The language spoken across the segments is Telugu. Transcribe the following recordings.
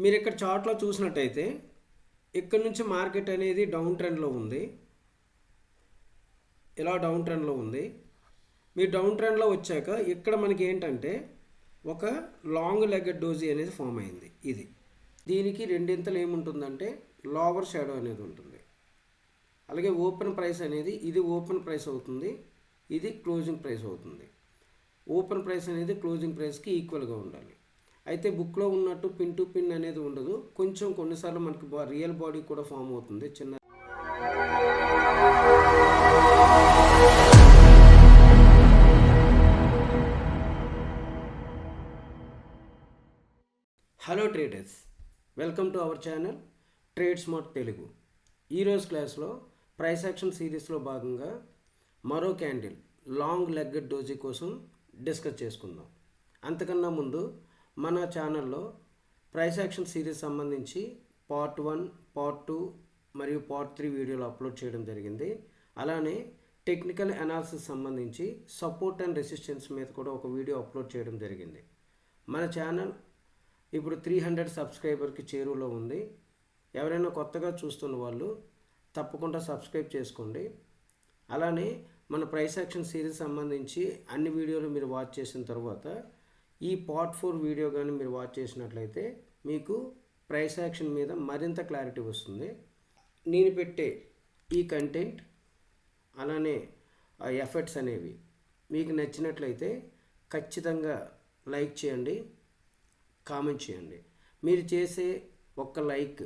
మీరు ఇక్కడ చార్ట్లో చూసినట్టయితే ఇక్కడ నుంచి మార్కెట్ అనేది డౌన్ ట్రెండ్లో ఉంది. ఇలా డౌన్ ట్రెండ్లో ఉంది. మీరు డౌన్ ట్రెండ్లో వచ్చాక ఇక్కడ మనకి ఏంటంటే ఒక లాంగ్ లెగ్గెడ్ డోజీ అనేది ఫామ్ అయింది. దీనికి రెండింతలు ఏముంటుందంటే లోవర్ షాడో అనేది ఉంటుంది. అలాగే ఓపెన్ ప్రైస్ అనేది ఇది ఓపెన్ ప్రైస్ అవుతుంది, ఇది క్లోజింగ్ ప్రైస్ అవుతుంది. ఓపెన్ ప్రైస్ అనేది క్లోజింగ్ ప్రైస్కి ఈక్వల్గా ఉండాలి. అయితే బుక్లో ఉన్నట్టు పిన్ టు పిన్ అనేది ఉండదు. కొంచెం కొన్నిసార్లు మనకి రియల్ బాడీ కూడా ఫామ్ అవుతుంది చిన్న. Hello traders, welcome to our channel trade smart Telugu. ఈరోజు క్లాస్లో ప్రైస్ యాక్షన్ సిరీస్లో భాగంగా మరో క్యాండిల్ లాంగ్ లెగ్గెడ్ డోజీ కోసం డిస్కస్ చేసుకుందాం. అంతకన్నా ముందు మన ఛానల్లో ప్రైస్ యాక్షన్ సిరీస్ సంబంధించి పార్ట్ 1, పార్ట్ 2 మరియు పార్ట్ 3 వీడియోలు అప్లోడ్ చేయడం జరిగింది. అలానే టెక్నికల్ అనాలిసిస్ సంబంధించి సపోర్ట్ అండ్ రెసిస్టెన్స్ మీద కూడా ఒక వీడియో అప్లోడ్ చేయడం జరిగింది. మన ఛానల్ ఇప్పుడు 300 సబ్స్క్రైబర్కి చేరువలో ఉంది. ఎవరైనా కొత్తగా చూస్తున్న వాళ్ళు తప్పకుండా సబ్స్క్రైబ్ చేసుకోండి. అలానే మన ప్రైస్ యాక్షన్ సిరీస్ సంబంధించి అన్ని వీడియోలు మీరు వాచ్ చేసిన తర్వాత ఈ పార్ట్ 4 వీడియో కానీ మీరు వాచ్ చేసినట్లయితే మీకు ప్రైస్ యాక్షన్ మీద మరింత క్లారిటీ వస్తుంది. నేను పెట్టే ఈ కంటెంట్ అలానే ఎఫర్ట్స్ అనేవి మీకు నచ్చినట్లయితే ఖచ్చితంగా లైక్ చేయండి, కామెంట్ చేయండి. మీరు చేసే ఒక్క లైక్,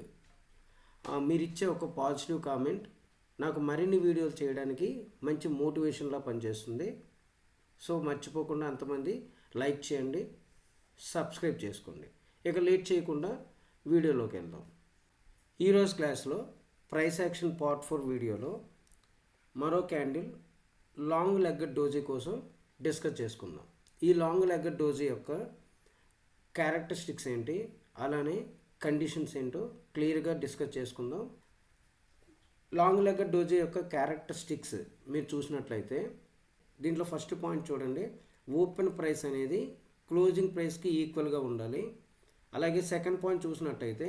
మీరు ఇచ్చే ఒక పాజిటివ్ కామెంట్ నాకు మరిన్ని వీడియోలు చేయడానికి మంచి మోటివేషన్లా పనిచేస్తుంది. సో మర్చిపోకుండా అంతమంది లైక్ చేయండి, సబ్స్క్రైబ్ చేసుకోండి. ఇక లేట్ చేయకుండా వీడియోలోకి వెళ్దాం. ఈరోజు క్లాస్లో ప్రైస్ యాక్షన్ పార్ట్ 4 వీడియోలో మరో క్యాండిల్ లాంగ్ లెగ్గెడ్ డోజీ కోసం డిస్కస్ చేసుకుందాం. ఈ లాంగ్ లెగ్గెడ్ డోజీ యొక్క క్యారెక్టరిస్టిక్స్ ఏంటి, అలానే కండిషన్స్ ఏంటో క్లియర్గా డిస్కస్ చేసుకుందాం. లాంగ్ లెగ్గెడ్ డోజీ యొక్క క్యారెక్టరిస్టిక్స్ మీరు చూసినట్లయితే దీంట్లో ఫస్ట్ పాయింట్ చూడండి, ఓపెన్ ప్రైస్ అనేది క్లోజింగ్ ప్రైస్కి ఈక్వల్గా ఉండాలి. అలాగే సెకండ్ పాయింట్ చూసినట్టయితే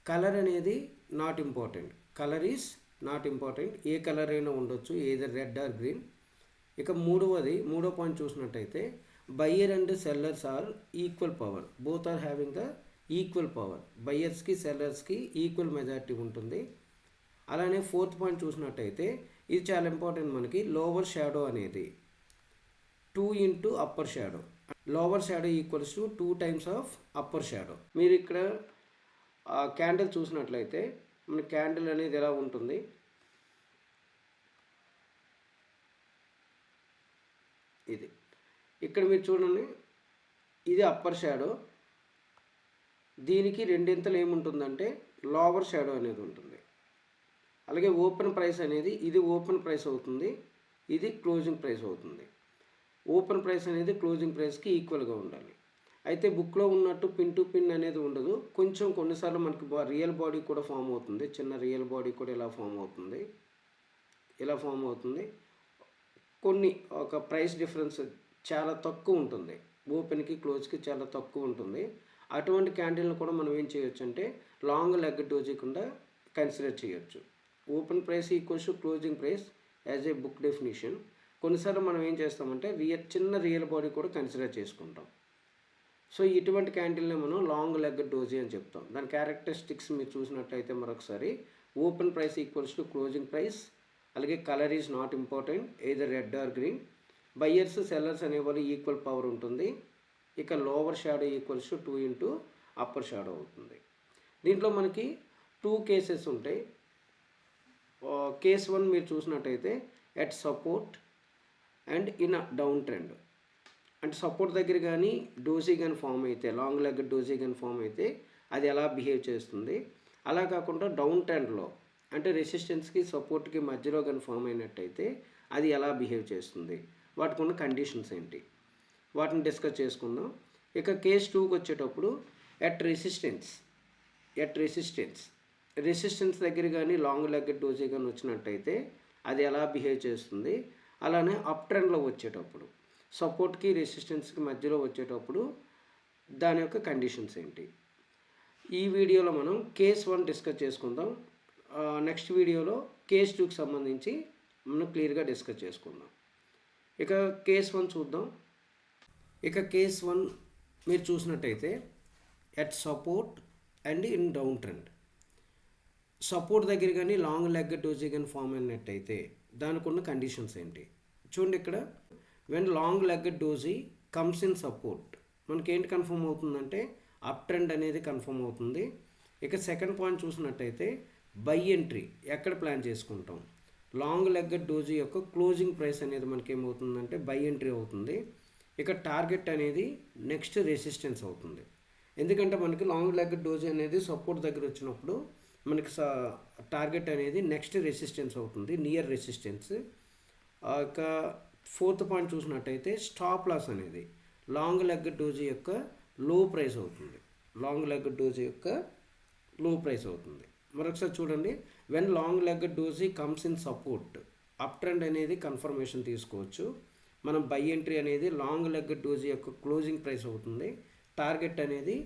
కలర్ అనేది not important. Colour is not important. A colour అయినా ఉండొచ్చు, ఏదర్ రెడ్ ఆర్ గ్రీన్. ఇక మూడో పాయింట్ చూసినట్టయితే buyer and sellers are equal power. Both are having the equal power. బయ్యర్స్కి సెల్లర్స్కి ఈక్వల్ మెజారిటీ ఉంటుంది. అలానే ఫోర్త్ పాయింట్ చూసినట్టయితే ఇది చాలా ఇంపార్టెంట్ మనకి, లోవర్ షాడో అనేది 2 into upper shadow. Lower shadow equals to 2 times of upper shadow. మీరు ఇక్కడ క్యాండిల్ చూసినట్లయితే మన క్యాండిల్ అనేది ఎలా ఉంటుంది, ఇది ఇక్కడ మీరు చూడండి, ఇది అప్పర్ షాడో. దీనికి రెండింతలు ఏముంటుందంటే లోవర్ షాడో అనేది ఉంటుంది. అలాగే ఓపెన్ ప్రైస్ అనేది ఇది ఓపెన్ ప్రైస్ అవుతుంది, ఇది క్లోజింగ్ ప్రైస్ అవుతుంది. ఓపెన్ ప్రైస్ అనేది క్లోజింగ్ ప్రైస్కి ఈక్వల్గా ఉండాలి. అయితే బుక్లో ఉన్నట్టు పిన్ టు పిన్ అనేది ఉండదు. కొంచెం కొన్నిసార్లు మనకి రియల్ బాడీ కూడా ఫామ్ అవుతుంది. చిన్న రియల్ బాడీ కూడా ఇలా ఫామ్ అవుతుంది. కొన్ని ఒక ప్రైస్ డిఫరెన్స్ చాలా తక్కువ ఉంటుంది, ఓపెన్కి క్లోజ్కి చాలా తక్కువ ఉంటుంది. అటువంటి క్యాండిల్ని కూడా మనం ఏం చేయొచ్చు అంటే లాంగ్ లెగ్ డోజీ కింద కన్సిడర్ చేయొచ్చు. Open price equals to closing price as a book definition. కొన్నిసార్లు మనం ఏం చేస్తామంటే చిన్న రియల్ బాడీ కూడా కన్సిడర్ చేసుకుంటాం. సో ఇటువంటి క్యాండిల్ని మనం లాంగ్ లెగ్గెడ్ డోజీ అని చెప్తాం. దాని క్యారెక్టరిస్టిక్స్ మీరు చూసినట్లయితే మరొకసారి, open price equals to closing price. అలాగే colour is not important, either red or green. Buyers sellers అనేవాళ్ళు ఈక్వల్ పవర్ ఉంటుంది. ఇక lower shadow equals to 2 into upper shadow అవుతుంది. దీంట్లో మనకి 2 కేసెస్ ఉంటాయి. కేస్ 1 మీరు చూసినట్టయితే at support and in down trend. అంటే సపోర్ట్ దగ్గర కానీ డోజీ కానీ ఫామ్ అయితే, లాంగ్ లెగ్గెడ్ డోజీ కానీ ఫామ్ అయితే అది ఎలా బిహేవ్ చేస్తుంది. అలా కాకుండా డౌన్ ట్రెండ్లో అంటే రెసిస్టెన్స్కి సపోర్ట్కి మధ్యలో కానీ ఫామ్ అయినట్టయితే అది ఎలా బిహేవ్ చేస్తుంది, వాటికి ఉన్న కండిషన్స్ ఏంటి, వాటిని డిస్కస్ చేసుకుందాం. ఇక కేస్ 2కి వచ్చేటప్పుడు ఎట్ రెసిస్టెన్స్ దగ్గర కానీ లాంగ్ లెగ్గెడ్ డోజీ కానీ వచ్చినట్టయితే అది ఎలా బిహేవ్ చేస్తుంది. అలానే అప్ ట్రెండ్లో వచ్చేటప్పుడు సపోర్ట్కి రెసిస్టెన్స్కి మధ్యలో వచ్చేటప్పుడు దాని యొక్క కండిషన్స్ ఏంటి. ఈ వీడియోలో మనం కేస్ 1 డిస్కస్ చేసుకుందాం. నెక్స్ట్ వీడియోలో కేస్ 2కి సంబంధించి మనం క్లియర్గా డిస్కస్ చేసుకుందాం. ఇక కేస్ 1 చూద్దాం. ఇక కేస్ 1 మీరు చూసినట్టయితే at support and in down trend. Support దగ్గర కానీ లాంగ్ లెగ్ డోజీ కానీ ఫామ్ అయినట్టయితే దానికి ఉన్న కండిషన్స్ ఏంటి చూడండి. ఇక్కడ when long leg doji comes in support మనకి ఏంటి కన్ఫర్మ్ అవుతుందంటే అప్ ట్రెండ్ అనేది కన్ఫర్మ్ అవుతుంది. ఇక సెకండ్ పాయింట్ చూసినట్టయితే బై ఎంట్రీ ఎక్కడ ప్లాన్ చేసుకుంటాం. లాంగ్ లెగ్గెడ్ డోజీ యొక్క క్లోజింగ్ ప్రైస్ అనేది మనకి ఏమవుతుందంటే బై ఎంట్రీ అవుతుంది. ఇక టార్గెట్ అనేది నెక్స్ట్ రెసిస్టెన్స్ అవుతుంది. ఎందుకంటే మనకి లాంగ్ లెగ్గెడ్ డోజీ అనేది సపోర్ట్ దగ్గర వచ్చినప్పుడు మనకి టార్గెట్ అనేది నెక్స్ట్ రెసిస్టెన్స్ అవుతుంది, నియర్ రెసిస్టెన్స్. ఇక ఫోర్త్ పాయింట్ చూసినట్టయితే స్టాప్ లాస్ అనేది లాంగ్ లెగ్గెడ్ డోజీ యొక్క లో ప్రైస్ అవుతుంది. లాంగ్ లెగ్గెడ్ డోజీ యొక్క లో ప్రైస్ అవుతుంది. మరొకసారి చూడండి. When long legged doji comes in support up trend అనేది కన్ఫర్మేషన్ తీసుకోవచ్చు. మనం బై ఎంట్రీ అనేది లాంగ్ లెగ్గెడ్ డోజీ యొక్క క్లోజింగ్ ప్రైస్ అవుతుంది. టార్గెట్ అనేది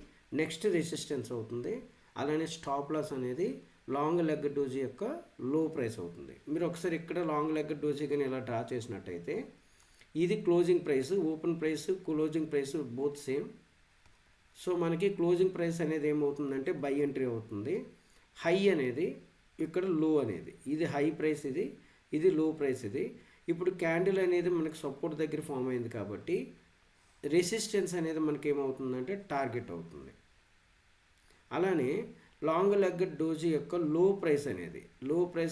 నెక్స్ట్ రెసిస్టెన్స్ అవుతుంది. అలానే స్టాప్ లాస్ అనేది లాంగ్ లెగ్గెడ్ డోజీ యొక్క లో ప్రైస్ అవుతుంది. మీరు ఒకసారి ఇక్కడ లాంగ్ లెగ్గెడ్ డోజీ కానీ ఇలా డ్రా చేసినట్టయితే ఇది closing price, open price, closing price both same. So మనకి క్లోజింగ్ ప్రైస్ అనేది ఏమవుతుందంటే బై ఎంట్రీ అవుతుంది. హై అనేది ఇక్కడ లో అనేది, ఇది హై ప్రైస్, ఇది లో ప్రైస్. ఇప్పుడు క్యాండిల్ అనేది మనకి సపోర్ట్ దగ్గర ఫామ్ అయింది కాబట్టి రెసిస్టెన్స్ అనేది మనకి ఏమవుతుందంటే టార్గెట్ అవుతుంది. అలానే లాంగ్ లెగ్గెడ్ డోజీ యొక్క లో ప్రైస్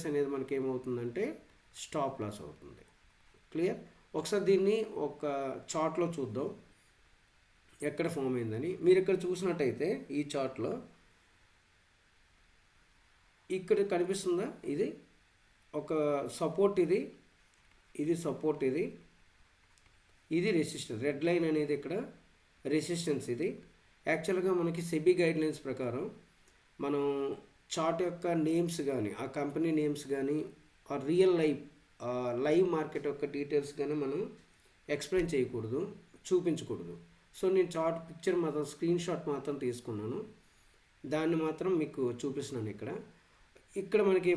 అనేది మనకి ఏమవుతుందంటే స్టాప్ లాస్ అవుతుంది. క్లియర్? ఒకసారి దీన్ని ఒక చార్ట్లో చూద్దాం ఎక్కడ ఫామ్ అయిందని. మీరు ఇక్కడ చూసినట్టయితే ఈ చార్ట్లో ఇక్కడ కనిపిస్తుందా, ఇది ఒక సపోర్ట్, ఇది సపోర్ట్, ఇది రెసిస్టెన్స్. రెడ్ లైన్ అనేది ఇక్కడ రెసిస్టెన్స్. ఇది యాక్చువల్గా మనకి సెబీ గైడ్లైన్స్ ప్రకారం మనం చార్ట్ యొక్క నేమ్స్ కానీ ఆ కంపెనీ నేమ్స్ కానీ ఆ రియల్ లైవ్ మార్కెట్ యొక్క డీటెయిల్స్ కానీ మనం ఎక్స్ప్లెయిన్ చేయకూడదు, చూపించకూడదు. సో నేను చార్ట్ పిక్చర్ మాత్రం స్క్రీన్ షాట్ మాత్రం తీసుకున్నాను, దాన్ని మాత్రం మీకు చూపిస్తున్నాను. ఇక్కడ మనకి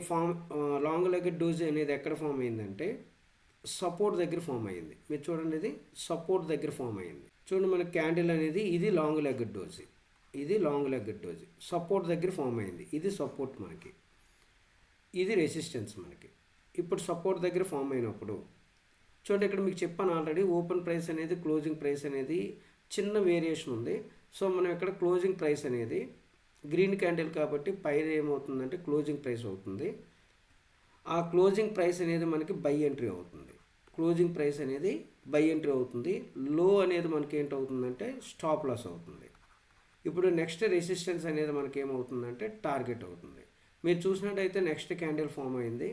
లాంగ్ లెగ్గెడ్ డోజీ అనేది ఎక్కడ ఫామ్ అయిందంటే సపోర్ట్ దగ్గర ఫామ్ అయింది. మీరు చూడండి, ఇది సపోర్ట్ దగ్గర ఫామ్ అయింది. చూడండి మనకి క్యాండిల్ అనేది ఇది లాంగ్ లెగ్గెడ్ డోజీ, సపోర్ట్ దగ్గర ఫామ్ అయింది. ఇది సపోర్ట్ మనకి, ఇది రెసిస్టెన్స్ మనకి. ఇప్పుడు సపోర్ట్ దగ్గర ఫామ్ అయినప్పుడు చూడండి, ఇక్కడ మీకు చెప్పాను ఆల్రెడీ ఓపెన్ ప్రైస్ అనేది క్లోజింగ్ ప్రైస్ అనేది చిన్న వేరియేషన్ ఉంది. సో మనం ఇక్కడ క్లోజింగ్ ప్రైస్ అనేది గ్రీన్ క్యాండిల్ కాబట్టి పైన ఏమవుతుందంటే క్లోజింగ్ ప్రైస్ అవుతుంది. ఆ క్లోజింగ్ ప్రైస్ అనేది మనకి బై ఎంట్రీ అవుతుంది. లో అనేది మనకి ఏంటవుతుందంటే స్టాప్ లాస్ అవుతుంది. ఇప్పుడు నెక్స్ట్ రెసిస్టెన్స్ అనేది మనకి ఏమవుతుందంటే టార్గెట్ అవుతుంది. మీరు చూసినట్టయితే నెక్స్ట్ క్యాండిల్ ఫామ్ అయింది.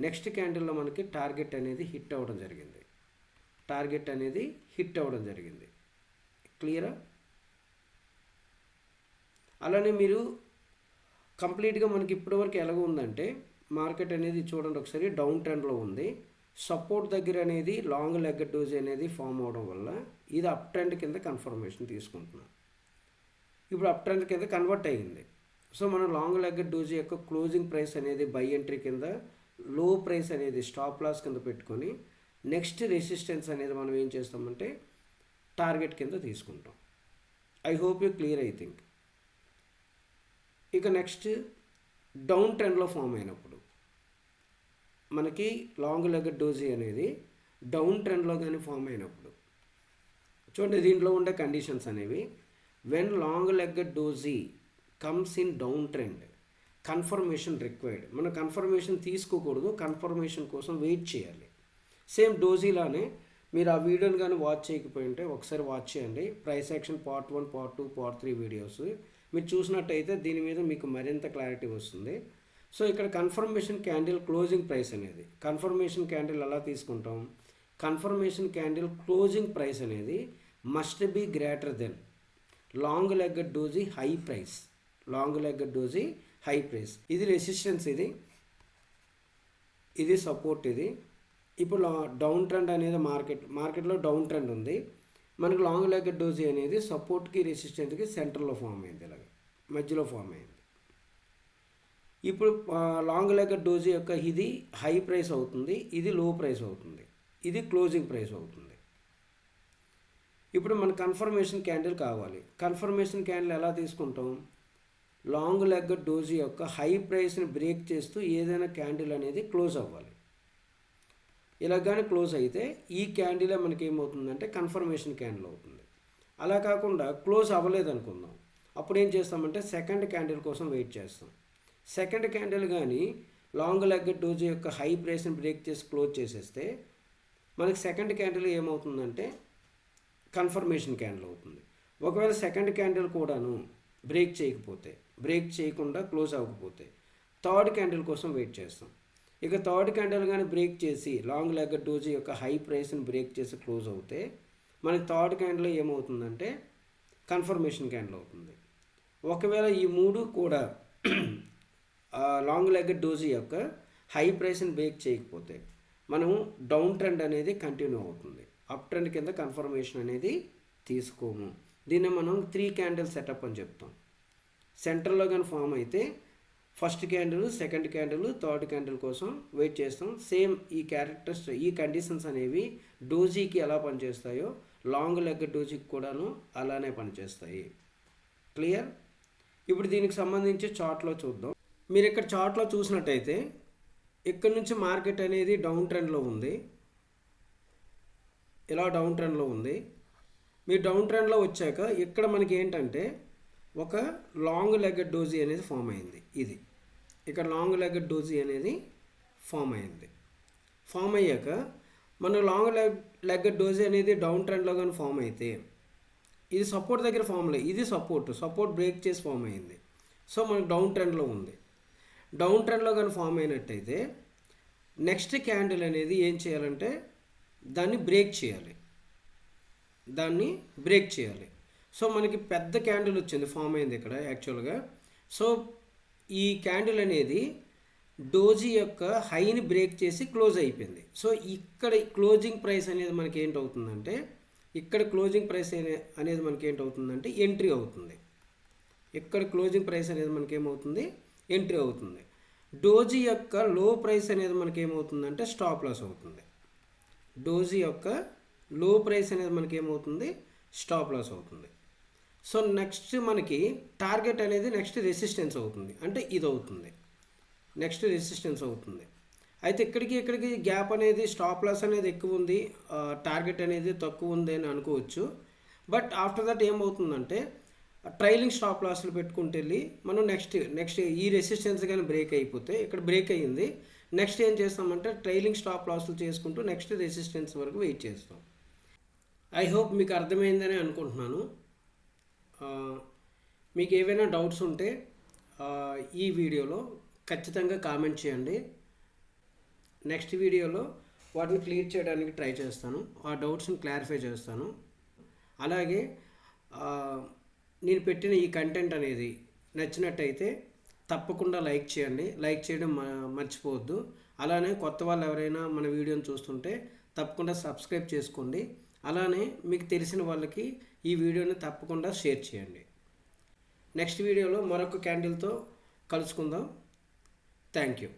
నెక్స్ట్ క్యాండిల్లో మనకి టార్గెట్ అనేది హిట్ అవ్వడం జరిగింది. క్లియరా? అలానే మీరు కంప్లీట్గా మనకి ఇప్పటివరకు ఎలాగ ఉందంటే మార్కెట్ అనేది చూడండి ఒకసారి డౌన్ ట్రెండ్లో ఉంది. సపోర్ట్ దగ్గర అనేది లాంగ్ లెగ్గెడ్ డోజీ అనేది ఫామ్ అవడం వల్ల ఇది అప్ ట్రెండ్ కింద కన్ఫర్మేషన్ తీసుకుంటున్నాం. ఇప్పుడు అప్ ట్రెండ్ కింద కన్వర్ట్ అయ్యింది. సో మనం లాంగ్ లెగ్గెడ్ డోజీ యొక్క క్లోజింగ్ ప్రైస్ అనేది బై ఎంట్రీ కింద, లో ప్రైస్ అనేది స్టాప్ లాస్ కింద పెట్టుకొని నెక్స్ట్ రెసిస్టెన్స్ అనేది మనం ఏం చేస్తామంటే టార్గెట్ కింద తీసుకుంటాం. I hope you clear. I think ఇక నెక్స్ట్ డౌన్ ట్రెండ్లో ఫామ్ అయినప్పుడు మనకి లాంగ్ లెగ్గెడ్ డోజీ అనేది డౌన్ ట్రెండ్లో కానీ ఫామ్ అయినప్పుడు చూడండి, దీంట్లో ఉండే కండిషన్స్ అనేవి when long legged doji comes in down trend confirmation required. మనం కన్ఫర్మేషన్ తీసుకోకూడదు, కన్ఫర్మేషన్ కోసం వెయిట్ చేయాలి. సేమ్ డోజీలానే మీరు ఆ వీడియోని కానీ వాచ్ చేయకపోయి ఉంటే ఒకసారి వాచ్ చేయండి. Price action part 1, part 2, part 3 videos మీరు చూసినట్టయితే దీని మీద మీకు మరింత క్లారిటీ వస్తుంది. సో ఇక్కడ కన్ఫర్మేషన్ క్యాండిల్ క్లోజింగ్ ప్రైస్ అనేది, కన్ఫర్మేషన్ క్యాండిల్ ఎలా తీసుకుంటాం, కన్ఫర్మేషన్ క్యాండిల్ క్లోజింగ్ ప్రైస్ అనేది must be greater than long legged doji high price. ఇది రెసిస్టెన్స్, ఇది సపోర్ట్. ఇప్పుడు డౌన్ ట్రెండ్ అనేది మార్కెట్లో డౌన్ ట్రెండ్ ఉంది. మనకు లాంగ్ లెగ్గెడ్ డోజీ అనేది సపోర్ట్కి రెసిస్టెంట్కి సెంటర్లో ఫామ్ అయింది. ఇలాగ మధ్యలో ఫామ్ అయింది. ఇప్పుడు లాంగ్ లెగ్గెడ్ డోజీ యొక్క ఇది హై ప్రైస్ అవుతుంది, ఇది లో ప్రైస్ అవుతుంది, ఇది క్లోజింగ్ ప్రైస్ అవుతుంది. ఇప్పుడు మన కన్ఫర్మేషన్ క్యాండిల్ కావాలి. కన్ఫర్మేషన్ క్యాండిల్ ఎలా తీసుకుంటాం? లాంగ్ లెగ్గెడ్ డోజీ యొక్క హై ప్రైస్ని బ్రేక్ చేస్తూ ఏదైనా క్యాండిల్ అనేది క్లోజ్ అవ్వాలి. ఇలా కానీ క్లోజ్ అయితే ఈ క్యాండిలే మనకి ఏమవుతుందంటే కన్ఫర్మేషన్ క్యాండిల్ అవుతుంది. అలా కాకుండా క్లోజ్ అవ్వలేదు అనుకుందాం, అప్పుడు ఏం చేస్తామంటే సెకండ్ క్యాండిల్ కోసం వెయిట్ చేస్తాం. సెకండ్ క్యాండిల్ కానీ లాంగ్ లెగ్గెడ్ డోజీ యొక్క హై ప్రైస్ని బ్రేక్ చేసి క్లోజ్ చేసేస్తే మనకి సెకండ్ క్యాండిల్ ఏమవుతుందంటే కన్ఫర్మేషన్ క్యాండిల్ అవుతుంది. ఒకవేళ సెకండ్ క్యాండిల్ కూడాను బ్రేక్ చేయకుండా క్లోజ్ అవ్వకపోతే థర్డ్ క్యాండిల్ కోసం వెయిట్ చేస్తాం. ఇక థర్డ్ క్యాండిల్ కానీ బ్రేక్ చేసి లాంగ్ లెగ్గెడ్ డోజీ యొక్క హై ప్రైస్ని బ్రేక్ చేసి క్లోజ్ అవుతే మనకి థర్డ్ క్యాండిల్ ఏమవుతుందంటే కన్ఫర్మేషన్ క్యాండిల్ అవుతుంది. ఒకవేళ ఈ మూడు కూడా లాంగ్ లెగ్గెడ్ డోజీ యొక్క హై ప్రైస్ని బ్రేక్ చేయకపోతే మనము డౌన్ ట్రెండ్ అనేది కంటిన్యూ అవుతుంది. అప్ ట్రెండ్ కింద కన్ఫర్మేషన్ అనేది తీసుకోము. దీన్ని మనం 3 క్యాండిల్ సెటప్ అని చెప్తాం. సెంటర్లో కానీ ఫామ్ అయితే first candle, second candle, third candle కోసం వెయిట్ చేస్తాం. సేమ్ ఈ కండిషన్స్ అనేవి డోజీకి ఎలా పనిచేస్తాయో లాంగ్ లెగ్గెడ్ డోజీకి కూడాను అలానే పనిచేస్తాయి. క్లియర్? ఇప్పుడు దీనికి సంబంధించి చార్ట్లో చూద్దాం. మీరు ఇక్కడ చార్ట్లో చూసినట్టయితే ఇక్కడ నుంచి మార్కెట్ అనేది డౌన్ ట్రెండ్లో ఉంది. ఇలా డౌన్ ట్రెండ్లో ఉంది. మీరు డౌన్ ట్రెండ్లో వచ్చాక ఇక్కడ మనకి ఏంటంటే ఒక లాంగ్ లెగ్గెడ్ డోజీ అనేది ఫామ్ అయింది. ఇది ఇక్కడ లాంగ్ లెగ్గెడ్ డోజీ అనేది ఫామ్ అయింది. ఫామ్ అయ్యాక మన లాంగ్ లెగ్గెడ్ డోజీ అనేది డౌన్ ట్రెండ్లో కానీ ఫామ్ అయితే ఇది సపోర్ట్ దగ్గర ఫామ్ లేదు, ఇది సపోర్ట్ బ్రేక్ చేసి ఫామ్ అయింది. సో మనకు డౌన్ ట్రెండ్లో ఉంది. డౌన్ ట్రెండ్లో కానీ ఫామ్ అయినట్టయితే నెక్స్ట్ క్యాండిల్ అనేది ఏం చేయాలంటే దాన్ని బ్రేక్ చేయాలి. సో మనకి పెద్ద క్యాండిల్ వచ్చింది, ఫామ్ అయింది ఇక్కడ యాక్చువల్గా. సో ఈ క్యాండిల్ అనేది డోజీ యొక్క హైని బ్రేక్ చేసి క్లోజ్ అయిపోయింది. సో ఇక్కడ క్లోజింగ్ ప్రైస్ అనేది మనకి ఏంటవుతుందంటే ఎంట్రీ అవుతుంది. ఇక్కడ క్లోజింగ్ ప్రైస్ అనేది మనకి ఏమవుతుంది? ఎంట్రీ అవుతుంది. డోజీ యొక్క లో ప్రైస్ అనేది మనకి ఏమవుతుందంటే స్టాప్ లాస్ అవుతుంది. డోజీ యొక్క లో ప్రైస్ అనేది మనకి ఏమవుతుంది? స్టాప్ లాస్ అవుతుంది. సో నెక్స్ట్ మనకి టార్గెట్ అనేది నెక్స్ట్ రెసిస్టెన్స్ అవుతుంది, అంటే ఇది అవుతుంది, నెక్స్ట్ రెసిస్టెన్స్ అవుతుంది. అయితే ఇక్కడికి గ్యాప్ అనేది స్టాప్ లాస్ అనేది ఎక్కువ ఉంది, టార్గెట్ అనేది తక్కువ ఉంది అని అనుకోవచ్చు. బట్ ఆఫ్టర్ దట్ ఏమవుతుందంటే ట్రైలింగ్ స్టాప్ లాస్లు పెట్టుకుంటూ వెళ్ళి మనం నెక్స్ట్ ఈ రెసిస్టెన్స్ కానీ బ్రేక్ అయిపోతే, ఇక్కడ బ్రేక్ అయ్యింది, నెక్స్ట్ ఏం చేస్తామంటే ట్రైలింగ్ స్టాప్ లాస్లు చేసుకుంటూ నెక్స్ట్ రెసిస్టెన్స్ వరకు వెయిట్ చేస్తాం. ఐ హోప్ మీకు అర్థమైందని అనుకుంటున్నాను. మీకు ఏవైనా డౌట్స్ ఉంటే ఈ వీడియోలో ఖచ్చితంగా కామెంట్ చేయండి. నెక్స్ట్ వీడియోలో వాటిని క్లియర్ చేయడానికి ట్రై చేస్తాను, ఆ డౌట్స్ని క్లారిఫై చేస్తాను. అలాగే నేను పెట్టిన ఈ కంటెంట్ అనేది నచ్చినట్టయితే తప్పకుండా లైక్ చేయండి. లైక్ చేయడం మర్చిపోవద్దు. అలానే కొత్త వాళ్ళు ఎవరైనా మన వీడియోని చూస్తుంటే తప్పకుండా సబ్స్క్రైబ్ చేసుకోండి. అలానే మీకు తెలిసిన వాళ్ళకి ఈ వీడియోని తప్పకుండా షేర్ చేయండి. నెక్స్ట్ వీడియోలో మరొక క్యాండిల్తో కలుసుకుందాం. Thank you.